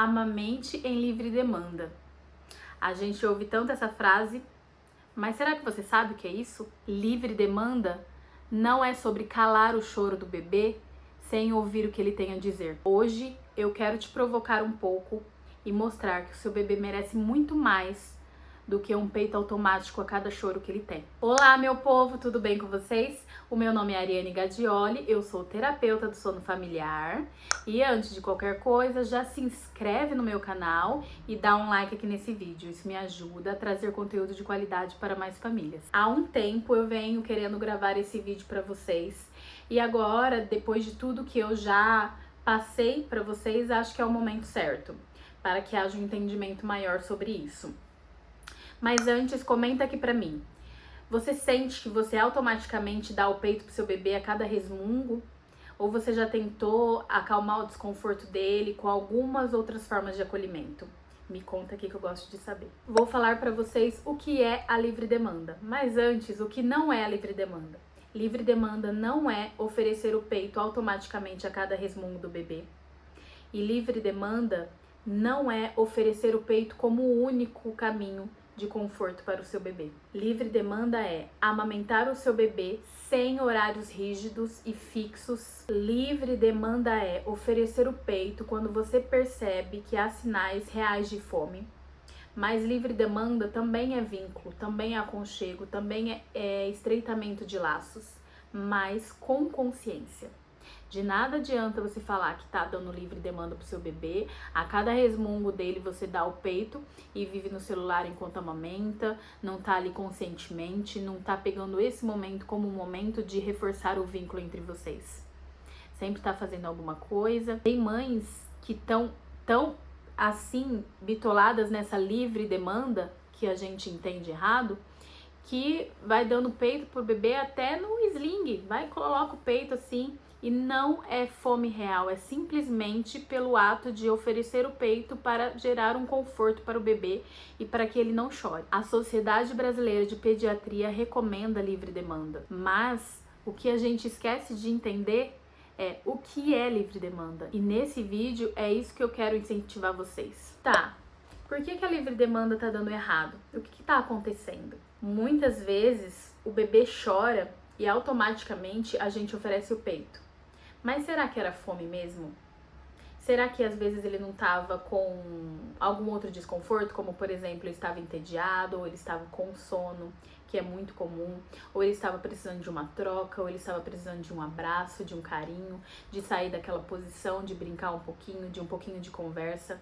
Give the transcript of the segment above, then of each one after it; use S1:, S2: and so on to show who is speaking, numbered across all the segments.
S1: Amamente em livre demanda. A gente ouve tanto essa frase, mas será que você sabe o que é isso? Livre demanda não é sobre calar o choro do bebê sem ouvir o que ele tem a dizer. Hoje eu quero te provocar um pouco e mostrar que o seu bebê merece muito mais do que um peito automático a cada choro que ele tem. Olá, meu povo, tudo bem com vocês? O meu nome é Ariane Gadioli, eu sou terapeuta do sono familiar e antes de qualquer coisa, já se inscreve no meu canal e dá um like aqui nesse vídeo. Isso me ajuda a trazer conteúdo de qualidade para mais famílias. Há um tempo eu venho querendo gravar esse vídeo para vocês e agora, depois de tudo que eu já passei para vocês, acho que é o momento certo para que haja um entendimento maior sobre isso. Mas antes, comenta aqui pra mim. Você sente que você automaticamente dá o peito pro seu bebê a cada resmungo? Ou você já tentou acalmar o desconforto dele com algumas outras formas de acolhimento? Me conta aqui que eu gosto de saber. Vou falar pra vocês o que é a livre demanda. Mas antes, o que não é a livre demanda? Livre demanda não é oferecer o peito automaticamente a cada resmungo do bebê. E livre demanda não é oferecer o peito como o único caminho de conforto para o seu bebê. Livre demanda é amamentar o seu bebê sem horários rígidos e fixos. Livre demanda é oferecer o peito quando você percebe que há sinais reais de fome. Mas livre demanda também é vínculo, também é aconchego, também é estreitamento de laços, mas com consciência. De nada adianta você falar que tá dando livre demanda pro seu bebê, a cada resmungo dele você dá o peito e vive no celular enquanto amamenta, não tá ali conscientemente, não tá pegando esse momento como um momento de reforçar o vínculo entre vocês. Sempre tá fazendo alguma coisa. Tem mães que tão assim bitoladas nessa livre demanda, que a gente entende errado, que vai dando peito pro bebê até no sling, vai e coloca o peito assim. E não é fome real, é simplesmente pelo ato de oferecer o peito para gerar um conforto para o bebê e para que ele não chore. A Sociedade Brasileira de Pediatria recomenda livre demanda, mas o que a gente esquece de entender é o que é livre demanda. E nesse vídeo é isso que eu quero incentivar vocês. Tá, por que a livre demanda tá dando errado? O que tá acontecendo? Muitas vezes o bebê chora e automaticamente a gente oferece o peito. Mas será que era fome mesmo? Será que às vezes ele não estava com algum outro desconforto, como por exemplo, ele estava entediado, ou ele estava com sono, que é muito comum, ou ele estava precisando de uma troca, ou ele estava precisando de um abraço, de um carinho, de sair daquela posição, de brincar um pouquinho de conversa.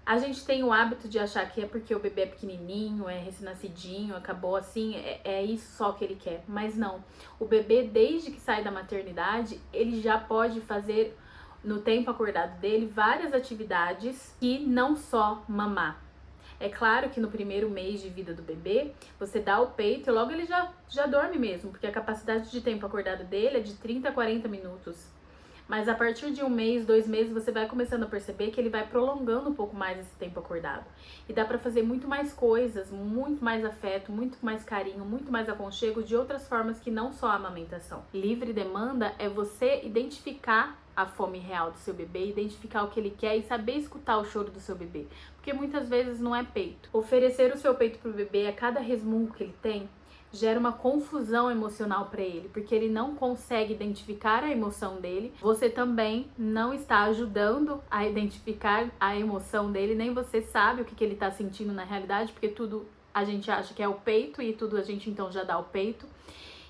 S1: A gente tem o hábito de achar que é porque o bebê é pequenininho, é recém-nascidinho, acabou assim, é isso só que ele quer. Mas não, o bebê desde que sai da maternidade, ele já pode fazer no tempo acordado dele várias atividades e não só mamar. É claro que no primeiro mês de vida do bebê, você dá o peito e logo ele já dorme mesmo, porque a capacidade de tempo acordado dele é de 30 a 40 minutos. Mas a partir de 1 mês, 2 meses, você vai começando a perceber que ele vai prolongando um pouco mais esse tempo acordado. E dá pra fazer muito mais coisas, muito mais afeto, muito mais carinho, muito mais aconchego de outras formas que não só a amamentação. Livre demanda é você identificar a fome real do seu bebê, identificar o que ele quer e saber escutar o choro do seu bebê. Porque muitas vezes não é peito. Oferecer o seu peito pro bebê a cada resmungo que ele tem gera uma confusão emocional para ele, porque ele não consegue identificar a emoção dele. Você também não está ajudando a identificar a emoção dele, nem você sabe o que ele está sentindo na realidade, porque tudo a gente acha que é o peito e tudo a gente então já dá o peito.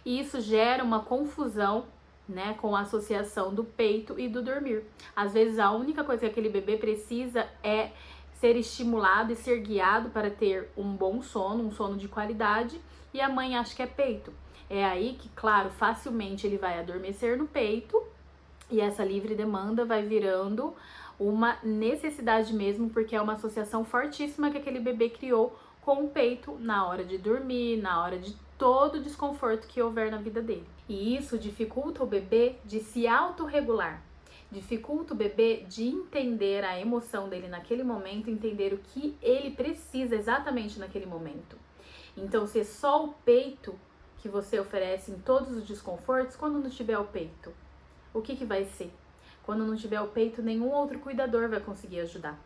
S1: E isso gera uma confusão, né, com a associação do peito e do dormir. Às vezes a única coisa que aquele bebê precisa é ser estimulado e ser guiado para ter um bom sono, um sono de qualidade, e a mãe acha que é peito. É aí que, claro, facilmente ele vai adormecer no peito e essa livre demanda vai virando uma necessidade mesmo, porque é uma associação fortíssima que aquele bebê criou com o peito na hora de dormir, na hora de todo o desconforto que houver na vida dele. E isso dificulta o bebê de se autorregular. Dificulta o bebê de entender a emoção dele naquele momento, entender o que ele precisa exatamente naquele momento. Então, se é só o peito que você oferece em todos os desconfortos, quando não tiver o peito, o que vai ser? Quando não tiver o peito, nenhum outro cuidador vai conseguir ajudar.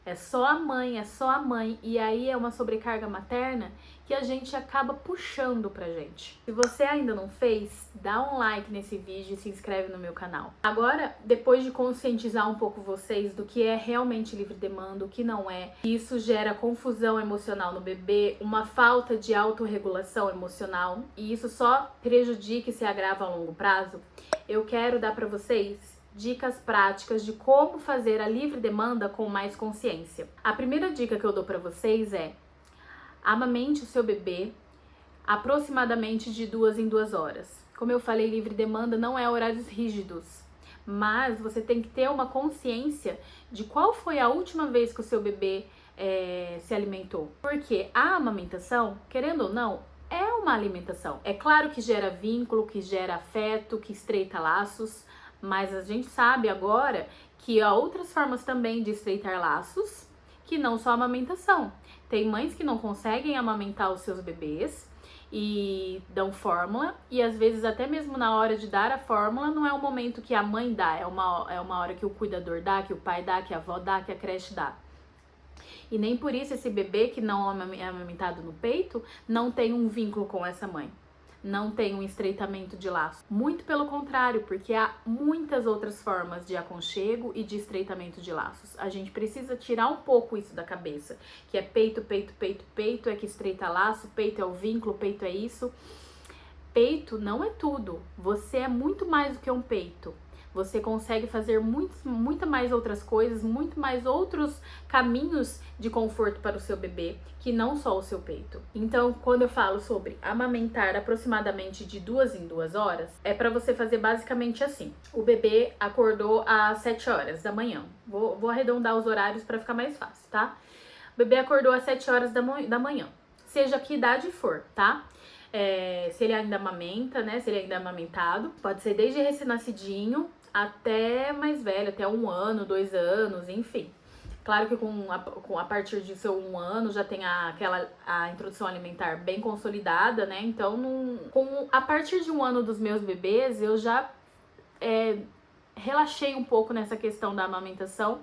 S1: É só a mãe, é só a mãe. E aí é uma sobrecarga materna que a gente acaba puxando pra gente. Se você ainda não fez, dá um like nesse vídeo e se inscreve no meu canal. Agora, depois de conscientizar um pouco vocês do que é realmente livre demanda, o que não é, isso gera confusão emocional no bebê, uma falta de autorregulação emocional, e isso só prejudica e se agrava a longo prazo, eu quero dar pra vocês dicas práticas de como fazer a livre demanda com mais consciência. A primeira dica que eu dou para vocês é: amamente o seu bebê aproximadamente de 2 em 2 horas. Como eu falei, livre demanda não é horários rígidos, mas você tem que ter uma consciência de qual foi a última vez que o seu bebê se alimentou. Porque a amamentação, querendo ou não, é uma alimentação. É claro que gera vínculo, que gera afeto, que estreita laços, mas a gente sabe agora que há outras formas também de estreitar laços, que não só a amamentação. Tem mães que não conseguem amamentar os seus bebês e dão fórmula, e às vezes até mesmo na hora de dar a fórmula não é o momento que a mãe dá, é uma hora que o cuidador dá, que o pai dá, que a avó dá, que a creche dá. E nem por isso esse bebê que não é amamentado no peito não tem um vínculo com essa mãe. Não tem um estreitamento de laço. Muito pelo contrário, porque há muitas outras formas de aconchego e de estreitamento de laços. A gente precisa tirar um pouco isso da cabeça, que é peito, peito, peito, peito, é que estreita laço, peito é o vínculo, peito é isso. Peito não é tudo. Você é muito mais do que um peito. Você consegue fazer muito mais outras coisas, muito mais outros caminhos de conforto para o seu bebê, que não só o seu peito. Então, quando eu falo sobre amamentar aproximadamente de 2 em 2 horas, é para você fazer basicamente assim. O bebê acordou às 7 horas da manhã. Vou arredondar os horários para ficar mais fácil, tá? O bebê acordou às 7 horas da manhã, seja que idade for, tá? Se ele ainda amamenta, né? Se ele ainda é amamentado, pode ser desde recém-nascidinho até mais velho, até 1 ano, 2 anos, enfim. Claro que a partir de seu 1 ano já tem a introdução alimentar bem consolidada, né? Então, a partir de 1 ano dos meus bebês, eu já relaxei um pouco nessa questão da amamentação,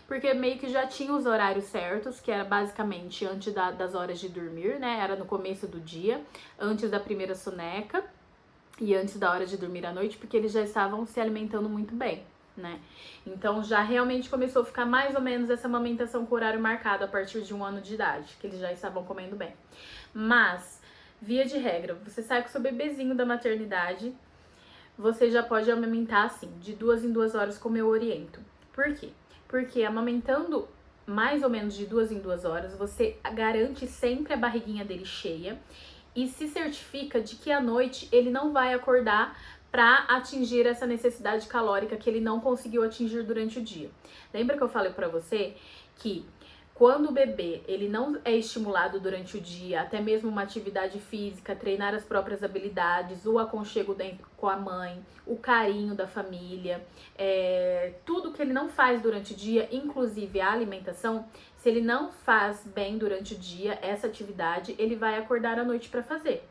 S1: porque meio que já tinha os horários certos, que era basicamente antes das horas de dormir, né? Era no começo do dia, antes da primeira soneca e antes da hora de dormir à noite, porque eles já estavam se alimentando muito bem, né? Então já realmente começou a ficar mais ou menos essa amamentação com horário marcado a partir de 1 ano de idade, que eles já estavam comendo bem. Mas, via de regra, você sai com seu bebezinho da maternidade, você já pode amamentar assim, de 2 em 2 horas, como eu oriento. Por quê? Porque amamentando mais ou menos de 2 em 2 horas, você garante sempre a barriguinha dele cheia e se certifica de que à noite ele não vai acordar para atingir essa necessidade calórica que ele não conseguiu atingir durante o dia. Lembra que eu falei para você que quando o bebê ele não é estimulado durante o dia, até mesmo uma atividade física, treinar as próprias habilidades, o aconchego com a mãe, o carinho da família, tudo que ele não faz durante o dia, inclusive a alimentação, se ele não faz bem durante o dia essa atividade, ele vai acordar à noite para fazer.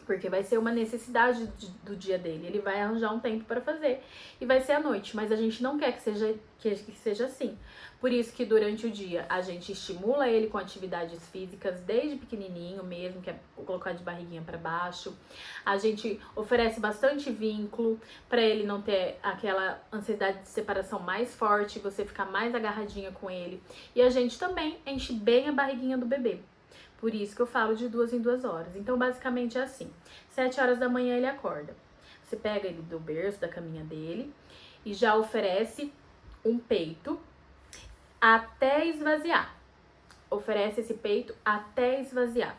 S1: Porque vai ser uma necessidade do dia dele, ele vai arranjar um tempo para fazer e vai ser à noite, mas a gente não quer que seja assim. Por isso que durante o dia a gente estimula ele com atividades físicas desde pequenininho mesmo, que é colocar de barriguinha para baixo. A gente oferece bastante vínculo para ele não ter aquela ansiedade de separação mais forte, você ficar mais agarradinha com ele. E a gente também enche bem a barriguinha do bebê. Por isso que eu falo de 2 em 2 horas. Então, basicamente é assim. 7 horas da manhã ele acorda. Você pega ele do berço, da caminha dele, e já oferece um peito até esvaziar. Oferece esse peito até esvaziar.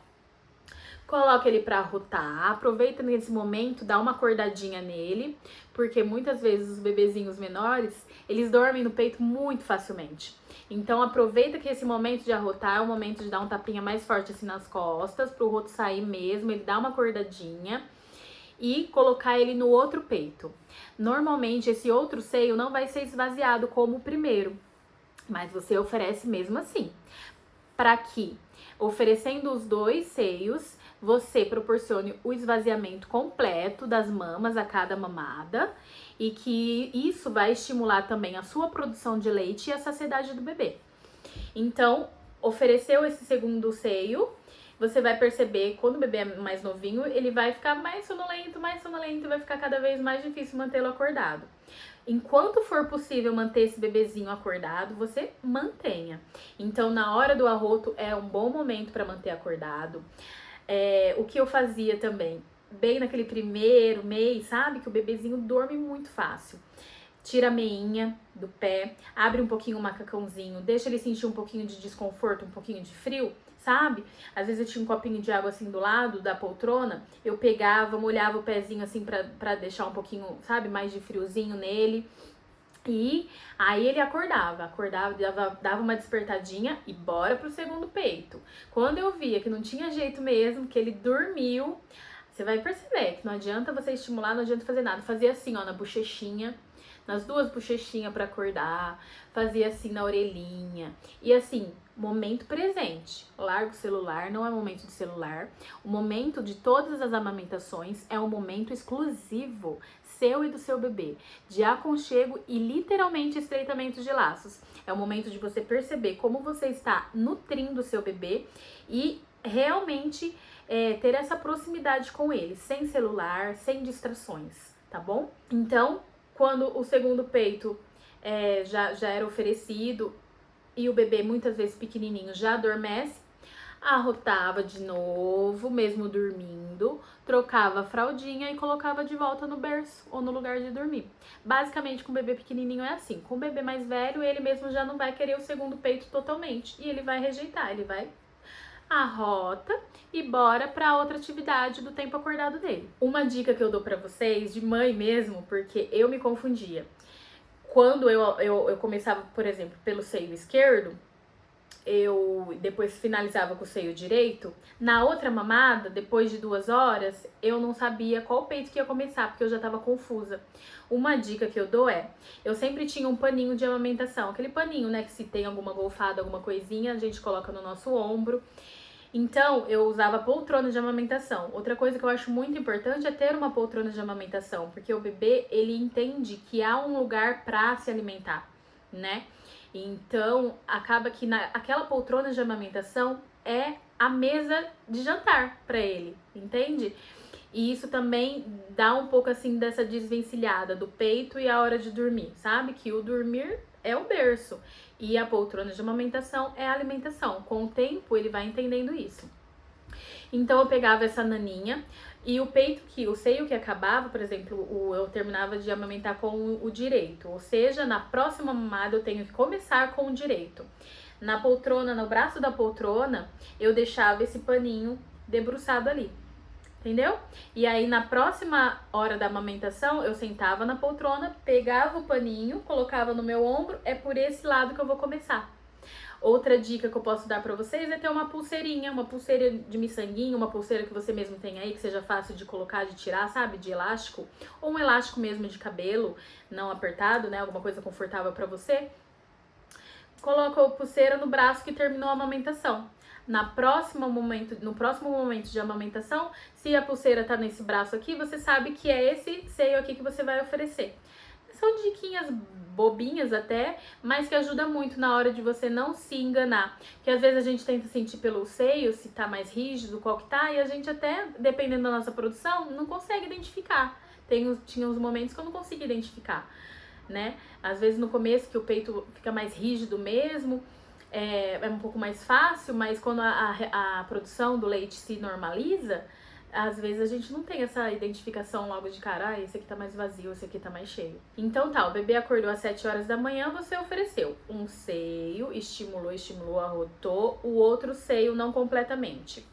S1: Coloca ele pra arrotar, aproveita nesse momento, dá uma acordadinha nele, porque muitas vezes os bebezinhos menores, eles dormem no peito muito facilmente. Então aproveita que esse momento de arrotar é o momento de dar um tapinha mais forte assim nas costas, pro roto sair mesmo, ele dá uma acordadinha e colocar ele no outro peito. Normalmente esse outro seio não vai ser esvaziado como o primeiro, mas você oferece mesmo assim, para que, oferecendo os 2 seios, você proporcione o esvaziamento completo das mamas a cada mamada e que isso vai estimular também a sua produção de leite e a saciedade do bebê. Então, ofereceu esse segundo seio, você vai perceber, quando o bebê é mais novinho, ele vai ficar mais sonolento, e vai ficar cada vez mais difícil mantê-lo acordado. Enquanto for possível manter esse bebezinho acordado, você mantenha. Então, na hora do arroto é um bom momento para manter acordado. O que eu fazia também, bem naquele primeiro mês, sabe? Que o bebezinho dorme muito fácil. Tira a meinha do pé, abre um pouquinho o macacãozinho, deixa ele sentir um pouquinho de desconforto, um pouquinho de frio, sabe? Às vezes eu tinha um copinho de água assim do lado da poltrona, eu pegava, molhava o pezinho assim pra deixar um pouquinho, sabe, mais de friozinho nele. E aí ele acordava, dava uma despertadinha e bora pro segundo peito. Quando eu via que não tinha jeito mesmo, que ele dormiu, você vai perceber que não adianta você estimular, não adianta fazer nada. Fazia assim, ó, na bochechinha, nas duas bochechinhas para acordar, fazia assim na orelhinha. E assim, momento presente. Larga o celular, não é momento de celular. O momento de todas as amamentações é um momento exclusivo seu e do seu bebê, de aconchego e literalmente estreitamento de laços. É o momento de você perceber como você está nutrindo o seu bebê e realmente ter essa proximidade com ele, sem celular, sem distrações, tá bom? Então, quando o segundo peito já era oferecido e o bebê muitas vezes pequenininho já adormece, arrotava de novo, mesmo dormindo, trocava a fraldinha e colocava de volta no berço ou no lugar de dormir. Basicamente, com o bebê pequenininho é assim. Com o bebê mais velho, ele mesmo já não vai querer o segundo peito totalmente e ele vai rejeitar, ele vai arrota e bora para outra atividade do tempo acordado dele. Uma dica que eu dou para vocês, de mãe mesmo, porque eu me confundia. Quando eu começava, por exemplo, pelo seio esquerdo, eu depois finalizava com o seio direito, na outra mamada, depois de 2 horas, eu não sabia qual peito que ia começar, porque eu já tava confusa. Uma dica que eu dou eu sempre tinha um paninho de amamentação, aquele paninho, né, que se tem alguma golfada, alguma coisinha, a gente coloca no nosso ombro. Então, eu usava poltrona de amamentação. Outra coisa que eu acho muito importante é ter uma poltrona de amamentação, porque o bebê, ele entende que há um lugar para se alimentar, né? Então, acaba que aquela poltrona de amamentação é a mesa de jantar para ele, entende? E isso também dá um pouco assim dessa desvencilhada do peito e a hora de dormir, sabe? Que o dormir é o berço e a poltrona de amamentação é a alimentação. Com o tempo ele vai entendendo isso. Então eu pegava essa naninha e o seio que acabava, por exemplo, eu terminava de amamentar com o direito, ou seja, na próxima mamada eu tenho que começar com o direito. Na poltrona, no braço da poltrona, eu deixava esse paninho debruçado ali. Entendeu? E aí, na próxima hora da amamentação, eu sentava na poltrona, pegava o paninho, colocava no meu ombro, é por esse lado que eu vou começar. Outra dica que eu posso dar pra vocês é ter uma pulseirinha, uma pulseira de miçanguinho, uma pulseira que você mesmo tem aí, que seja fácil de colocar, de tirar, sabe? De elástico. Ou um elástico mesmo de cabelo, não apertado, né? Alguma coisa confortável pra você. Coloca a pulseira no braço que terminou a amamentação. No próximo momento de amamentação, se a pulseira tá nesse braço aqui, você sabe que é esse seio aqui que você vai oferecer. São diquinhas bobinhas até, mas que ajuda muito na hora de você não se enganar. Porque às vezes a gente tenta sentir pelo seio, se tá mais rígido, qual que tá, e a gente até, dependendo da nossa produção, não consegue identificar. Tinha uns momentos que eu não conseguia identificar, né? Às vezes no começo que o peito fica mais rígido mesmo, é um pouco mais fácil, mas quando a produção do leite se normaliza, às vezes a gente não tem essa identificação logo de cara, esse aqui tá mais vazio, esse aqui tá mais cheio. Então tá, o bebê acordou às 7 horas da manhã, você ofereceu um seio, estimulou, arrotou, o outro seio não completamente.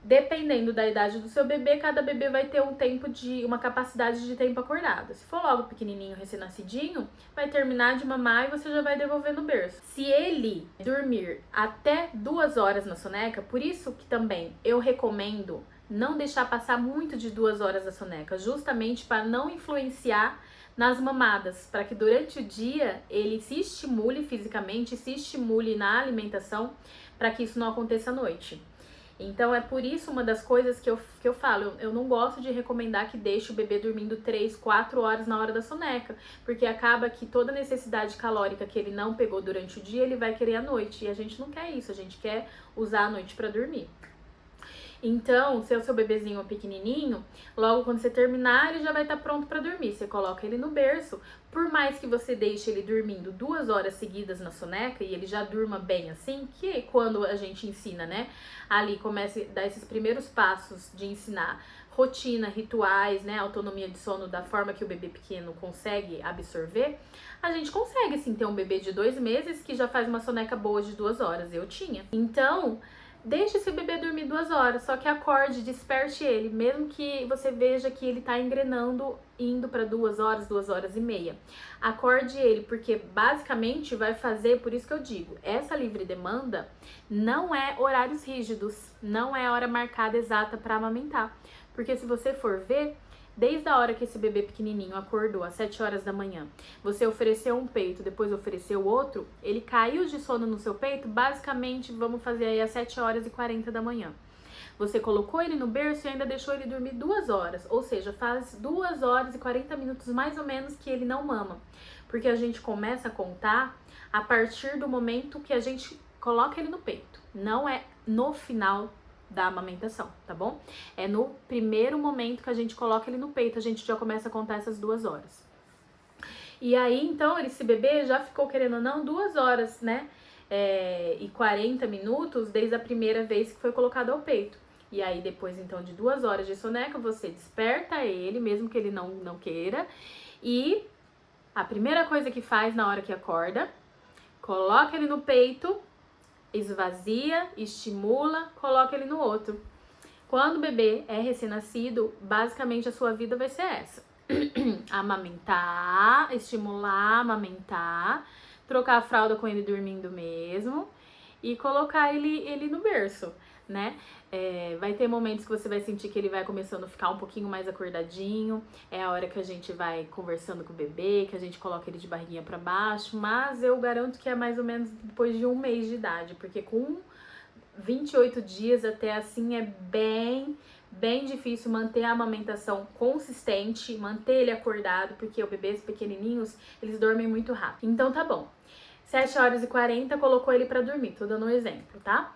S1: Dependendo da idade do seu bebê, cada bebê vai ter uma capacidade de tempo acordado. Se for logo pequenininho, recém-nascidinho, vai terminar de mamar e você já vai devolver no berço. Se ele dormir até 2 horas na soneca, por isso que também eu recomendo não deixar passar muito de 2 horas a soneca, justamente para não influenciar nas mamadas, para que durante o dia ele se estimule fisicamente, se estimule na alimentação, para que isso não aconteça à noite. Então é por isso uma das coisas que eu falo, eu não gosto de recomendar que deixe o bebê dormindo 3, 4 horas na hora da soneca, porque acaba que toda a necessidade calórica que ele não pegou durante o dia, ele vai querer à noite, e a gente não quer isso, a gente quer usar a noite para dormir. Então, se é o seu bebezinho pequenininho, logo quando você terminar, ele já vai estar pronto para dormir. Você coloca ele no berço. Por mais que você deixe ele dormindo 2 horas seguidas na soneca e ele já durma bem assim, que quando a gente ensina, né, ali começa a dar esses primeiros passos de ensinar rotina, rituais, né, autonomia de sono da forma que o bebê pequeno consegue absorver, a gente consegue sim ter um bebê de 2 meses que já faz uma soneca boa de 2 horas. Eu tinha. Então, deixe seu bebê dormir 2 horas, só que acorde, desperte ele, mesmo que você veja que ele tá engrenando, indo para 2 horas, 2 horas e meia. Acorde ele, porque basicamente vai fazer, por isso que eu digo, essa livre demanda não é horários rígidos, não é hora marcada exata para amamentar. Porque se você for ver, desde a hora que esse bebê pequenininho acordou, às 7 horas da manhã, você ofereceu um peito, depois ofereceu outro, ele caiu de sono no seu peito, basicamente, vamos fazer aí às 7 horas e 40 da manhã. Você colocou ele no berço e ainda deixou ele dormir 2 horas, ou seja, faz 2 horas e 40 minutos mais ou menos que ele não mama. Porque a gente começa a contar a partir do momento que a gente coloca ele no peito, não é no final da amamentação, tá bom? É no primeiro momento que a gente coloca ele no peito, a gente já começa a contar essas 2 horas. E aí, então, esse bebê já ficou, querendo ou não, 2 horas, né? E 40 minutos desde a primeira vez que foi colocado ao peito. E aí, depois, então, de 2 horas de soneca, você desperta ele, mesmo que ele não queira. E a primeira coisa que faz na hora que acorda, coloca ele no peito, esvazia, estimula, coloca ele no outro. Quando o bebê é recém-nascido, basicamente a sua vida vai ser essa. Amamentar, estimular, amamentar, trocar a fralda com ele dormindo mesmo e colocar ele no berço, né? Vai ter momentos que você vai sentir que ele vai começando a ficar um pouquinho mais acordadinho, é a hora que a gente vai conversando com o bebê, que a gente coloca ele de barriguinha pra baixo, mas eu garanto que é mais ou menos depois de 1 mês de idade, porque com 28 dias até assim é bem difícil manter a amamentação consistente, manter ele acordado, porque os bebês pequenininhos, eles dormem muito rápido. Então tá bom, 7 horas e 40 colocou ele pra dormir, tô dando um exemplo, tá?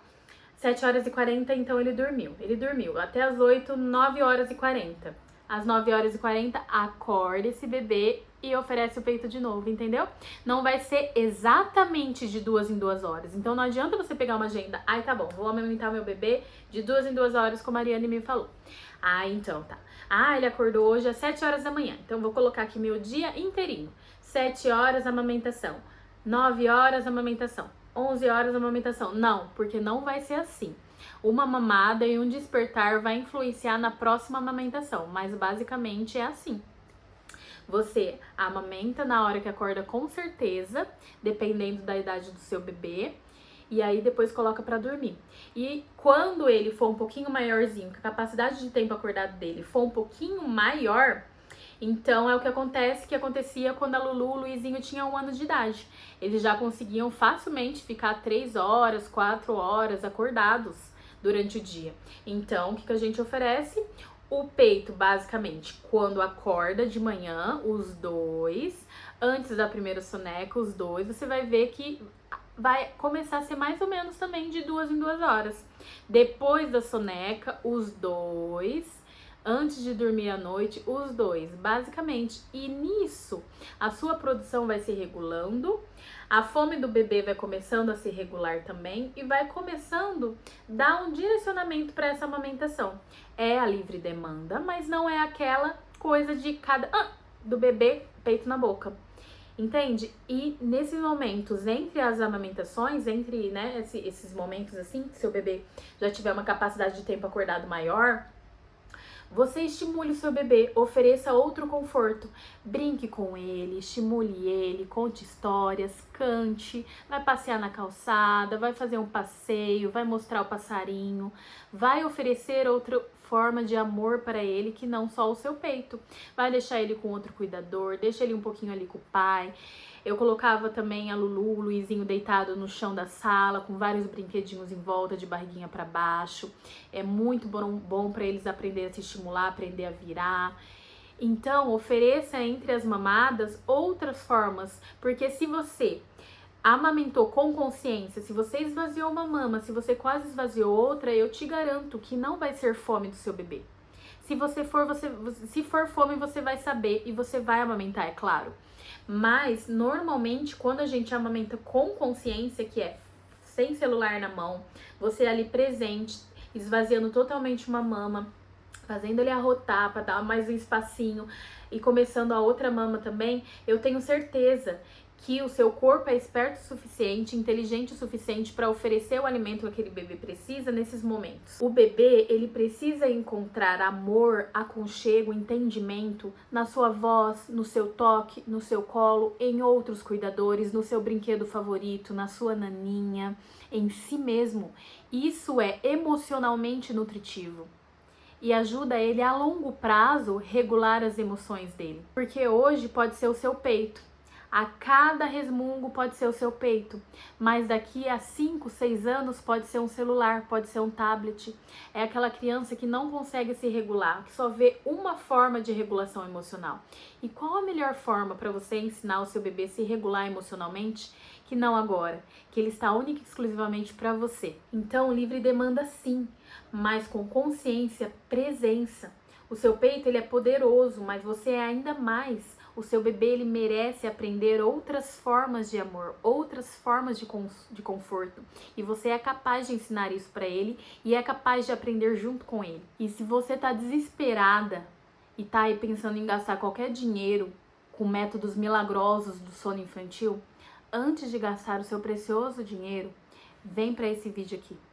S1: 7 horas e 40, então ele dormiu até as 8, 9 horas e 40. Às 9 horas e 40, acorda esse bebê e oferece o peito de novo, entendeu? Não vai ser exatamente de 2 em 2 horas. Então não adianta você pegar uma agenda, ai tá bom, vou amamentar meu bebê de 2 em 2 horas, como a Mariane me falou. Ah, então tá. Ah, ele acordou hoje às 7 horas da manhã, então vou colocar aqui meu dia inteirinho. 7 horas amamentação, 9 horas amamentação, 11 horas amamentação. Não, porque não vai ser assim. Uma mamada e um despertar vai influenciar na próxima amamentação, mas basicamente é assim. Você amamenta na hora que acorda com certeza, dependendo da idade do seu bebê, e aí depois coloca pra dormir. E quando ele for um pouquinho maiorzinho, que a capacidade de tempo acordado dele for um pouquinho maior, então é o que acontecia quando a Lulu e o Luizinho tinham 1 ano de idade. Eles já conseguiam facilmente ficar 3 horas, 4 horas acordados durante o dia. Então, o que a gente oferece? O peito, basicamente, quando acorda de manhã, os 2, antes da primeira soneca, os 2, você vai ver que vai começar a ser mais ou menos também de 2 em 2 horas. Depois da soneca, os 2, antes de dormir à noite, os 2, basicamente. E nisso, a sua produção vai se regulando, a fome do bebê vai começando a se regular também e vai começando a dar um direcionamento para essa amamentação. É a livre demanda, mas não é aquela coisa de cada do bebê peito na boca. Entende? E nesses momentos, entre as amamentações, entre, né, esses momentos assim, que seu bebê já tiver uma capacidade de tempo acordado maior, você estimule o seu bebê, ofereça outro conforto, brinque com ele, estimule ele, conte histórias, cante, vai passear na calçada, vai fazer um passeio, vai mostrar o passarinho, vai oferecer outro forma de amor para ele que não só o seu peito. Vai deixar ele com outro cuidador, deixa ele um pouquinho ali com o pai. Eu colocava também a Lulu, o Luizinho deitado no chão da sala, com vários brinquedinhos em volta, de barriguinha para baixo. É muito bom para eles aprenderem a se estimular, aprender a virar. Então, ofereça entre as mamadas outras formas, porque se você amamentou com consciência, se você esvaziou uma mama, se você quase esvaziou outra, eu te garanto que não vai ser fome do seu bebê. Se for fome, você vai saber e você vai amamentar, é claro. Mas, normalmente, quando a gente amamenta com consciência, que é sem celular na mão, você ali presente, esvaziando totalmente uma mama, fazendo ele arrotar para dar mais um espacinho e começando a outra mama também, eu tenho certeza que o seu corpo é esperto o suficiente, inteligente o suficiente para oferecer o alimento que aquele bebê precisa nesses momentos. O bebê, ele precisa encontrar amor, aconchego, entendimento na sua voz, no seu toque, no seu colo, em outros cuidadores, no seu brinquedo favorito, na sua naninha, em si mesmo. Isso é emocionalmente nutritivo e ajuda ele a longo prazo regular as emoções dele. Porque hoje pode ser o seu peito, a cada resmungo pode ser o seu peito, mas daqui a 5, 6 anos pode ser um celular, pode ser um tablet. É aquela criança que não consegue se regular, que só vê uma forma de regulação emocional. E qual a melhor forma para você ensinar o seu bebê a se regular emocionalmente? Que não agora, que ele está única e exclusivamente para você. Então, livre demanda sim, mas com consciência, presença. O seu peito ele é poderoso, mas você é ainda mais. O seu bebê ele merece aprender outras formas de amor, outras formas de conforto. E você é capaz de ensinar isso para ele e é capaz de aprender junto com ele. E se você tá desesperada e tá aí pensando em gastar qualquer dinheiro com métodos milagrosos do sono infantil, antes de gastar o seu precioso dinheiro, vem para esse vídeo aqui.